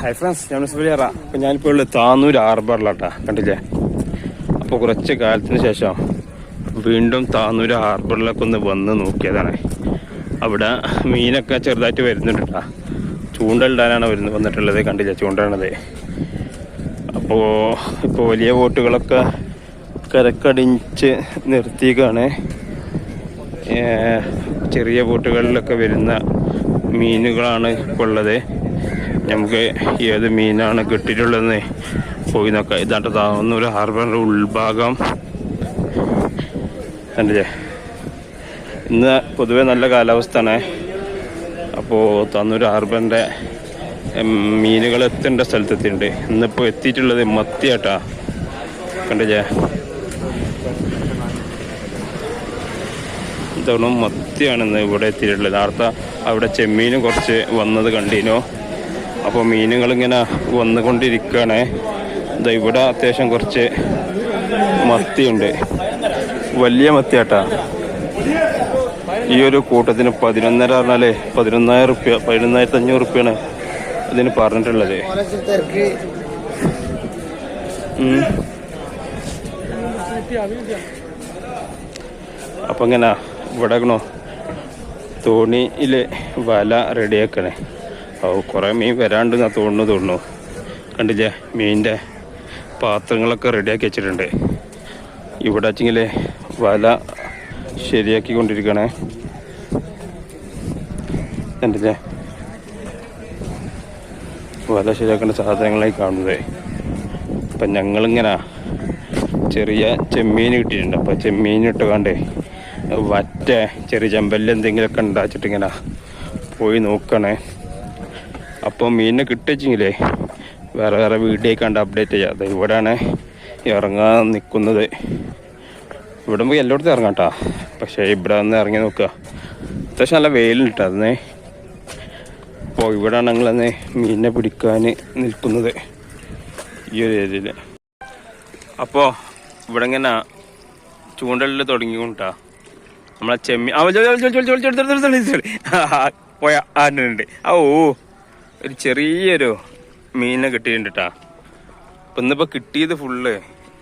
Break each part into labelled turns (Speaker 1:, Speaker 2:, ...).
Speaker 1: Hi friends, ഞാൻ സുബിലിയറ. അപ്പം ഞാനിപ്പോൾ ഉള്ളത് താന്നൂർ ഹാർബറിലാട്ടാ, കണ്ടില്ലേ? അപ്പോൾ കുറച്ച് കാലത്തിന് ശേഷം വീണ്ടും താന്നൂർ ഹാർബറിലൊക്കെ ഒന്ന് വന്ന് നോക്കിയതാണ്. അവിടെ മീനൊക്കെ ചെറുതായിട്ട് വരുന്നുണ്ട് കേട്ടോ. ചൂണ്ടലിടാനാണ് വന്നിട്ടുള്ളത്, കണ്ടില്ലേ? ചൂണ്ടണത്. ഇപ്പോൾ വലിയ ബോട്ടുകളൊക്കെ കരക്കടിച്ച് നിർത്തിയേക്കാണ്. ചെറിയ ബോട്ടുകളിലൊക്കെ വരുന്ന മീനുകളാണ് ഇപ്പോൾ ഉള്ളത്. നമുക്ക് ഏത് മീനാണ് കിട്ടിയിട്ടുള്ളതെന്ന് പോയി നോക്കാം. ഇതാണ്ട് താന്നൂർ ഹാർബറിൻ്റെ ഉൾഭാഗം കണ്ടില്ലേ? ഇന്ന് പൊതുവെ നല്ല കാലാവസ്ഥയാണ്. അപ്പോൾ താന്നൂർ ഹാർബറിൻ്റെ മീനുകൾ എത്തേണ്ട സ്ഥലത്തെത്തിയിട്ടുണ്ട്. ഇന്നിപ്പോൾ എത്തിയിട്ടുള്ളത് മത്തിയാട്ടാ, കണ്ടില്ലേ? ഇതാണ് മത്തിയാണിന്ന് ഇവിടെ എത്തിയിട്ടുള്ളത്. നേരത്തെ അവിടെ ചെമ്മീനും കുറച്ച് വന്നത് കണ്ടിനോ. അപ്പോൾ മീനുകളിങ്ങനെ വന്നുകൊണ്ടിരിക്കുകയാണ്. ഇവിടെ അത്യാവശ്യം കുറച്ച് മത്തിയുണ്ട്, വലിയ മത്തിയാട്ടാ. ഈ ഒരു കൂട്ടത്തിന് 11.5 പറഞ്ഞാലേ 11,000 റുപ്യ, 11,500 റുപ്യാണ് ഇതിന് പറഞ്ഞിട്ടുള്ളത്. അപ്പം ഇങ്ങനെ ഇവിടെ തോണിയിൽ വല റെഡിയാക്കണേ. കുറേ മീൻ വരാണ്ടെന്നാ തോന്നുന്നു. കണ്ടില്ലേ? മീനിൻ്റെ പാത്രങ്ങളൊക്കെ റെഡിയാക്കി വെച്ചിട്ടുണ്ട്. ഇവിടെ വെച്ചെങ്കിൽ വല ശരിയാക്കിക്കൊണ്ടിരിക്കണേ. കണ്ടില്ലേ? വല ശരിയാക്കേണ്ട സാധനങ്ങളായി കാണുന്നത്. അപ്പം ഞങ്ങളിങ്ങനെ ചെറിയ ചെമ്മീൻ കിട്ടിയിട്ടുണ്ട്. അപ്പോൾ ചെമ്മീൻ ഇട്ടുകാണ്ട് വറ്റ ചെറിയ ചെമ്പല്ല് എന്തെങ്കിലുമൊക്കെ ഉണ്ടാച്ചിട്ടിങ്ങനെ പോയി നോക്കണേ. അപ്പോൾ മീനിനെ കിട്ടിച്ചെങ്കിലേ വേറെ വീഡിയോ കണ്ട് അപ്ഡേറ്റ് ചെയ്യാം. അത് ഇവിടെയാണ് ഇറങ്ങാൻ നിൽക്കുന്നത്. ഇവിടെ പോയി എല്ലായിടത്തും ഇറങ്ങാം കേട്ടോ. പക്ഷേ ഇവിടെ ഒന്ന് ഇറങ്ങി നോക്കുക. അത്യാവശ്യം നല്ല വെയിലുണ്ട് അതിന്. അപ്പോൾ ഇവിടെയാണ് ഞങ്ങളന്ന് മീനിനെ പിടിക്കാൻ നിൽക്കുന്നത്, ഈ ഒരു ഏരിയയിൽ. അപ്പോൾ ഇവിടെ ഇങ്ങനെ ചൂണ്ടലിൽ തുടങ്ങിക്കൊണ്ടാ നമ്മളെ ചെമ്മീൻ പോയ ആനുണ്ട്. ഒരു ചെറിയൊരു മീനിനെ കിട്ടിയിട്ടുണ്ട് കേട്ടാ. അപ്പം ഇന്നിപ്പോൾ കിട്ടിയത് ഫുള്ള്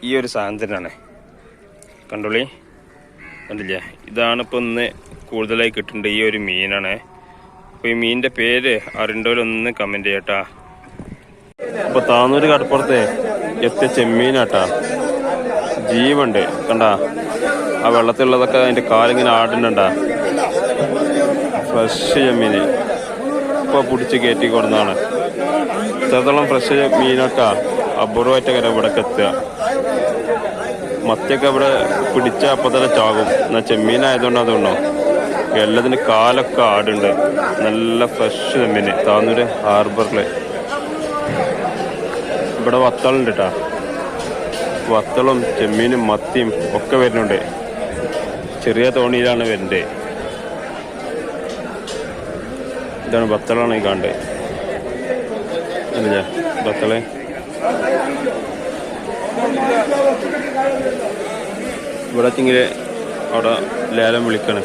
Speaker 1: ഈ ഒരു സാധനത്തിനാണ്. കണ്ടോളി, കണ്ടില്ലേ? ഇതാണ് ഇപ്പോൾ ഇന്ന് കൂടുതലായി കിട്ടുന്നുണ്ട്, ഈ ഒരു മീനാണ്. അപ്പോൾ ഈ മീനിൻ്റെ പേര് അറിയണ്ടവരൊന്ന് കമൻറ്റ് ചെയ്യട്ടാ. അപ്പോൾ താന്നൂർ കടപ്പുറത്ത് എത്തിയ ചെമ്മീനാട്ടാ. ജീവുണ്ട്, കണ്ടാ? ആ വെള്ളത്തിലുള്ളതൊക്കെ അതിൻ്റെ കാലിങ്ങനെ ആടുന്നുണ്ടാ. ഫ്രഷ് ചെമ്മീൻ ഇപ്പോൾ പിടിച്ച് കയറ്റി കൊടുന്നതാണ്. ഇത്രത്തോളം ഫ്രഷ് മീനൊക്കെ അപൂർവമായിട്ടൊക്കെ ഇവിടേക്ക് എത്തുക. മത്തിയൊക്കെ ഇവിടെ പിടിച്ച അപ്പം തന്നെ ചാകും. എന്നാൽ ചെമ്മീനായതുകൊണ്ട് അതുകൊണ്ടോ എല്ലാത്തിനും കാലൊക്കെ ആടുണ്ട്. നല്ല ഫ്രഷ് ചെമ്മീൻ താന്നൂർ ഹാർബറിൽ. ഇവിടെ വത്തളുണ്ട് കേട്ടോ. വത്തളും ചെമ്മീനും മത്തിയും ഒക്കെ വരുന്നുണ്ട്. ചെറിയ തോണിയിലാണ് വരുന്നത്. ഇതാണ് ബത്തളാണ് ഈ കാണണ്ടേ, അല്ലേ? ബത്തളെ ഇവിടെ എത്തിയെങ്കിൽ അവിടെ ലേലം വിളിക്കണം.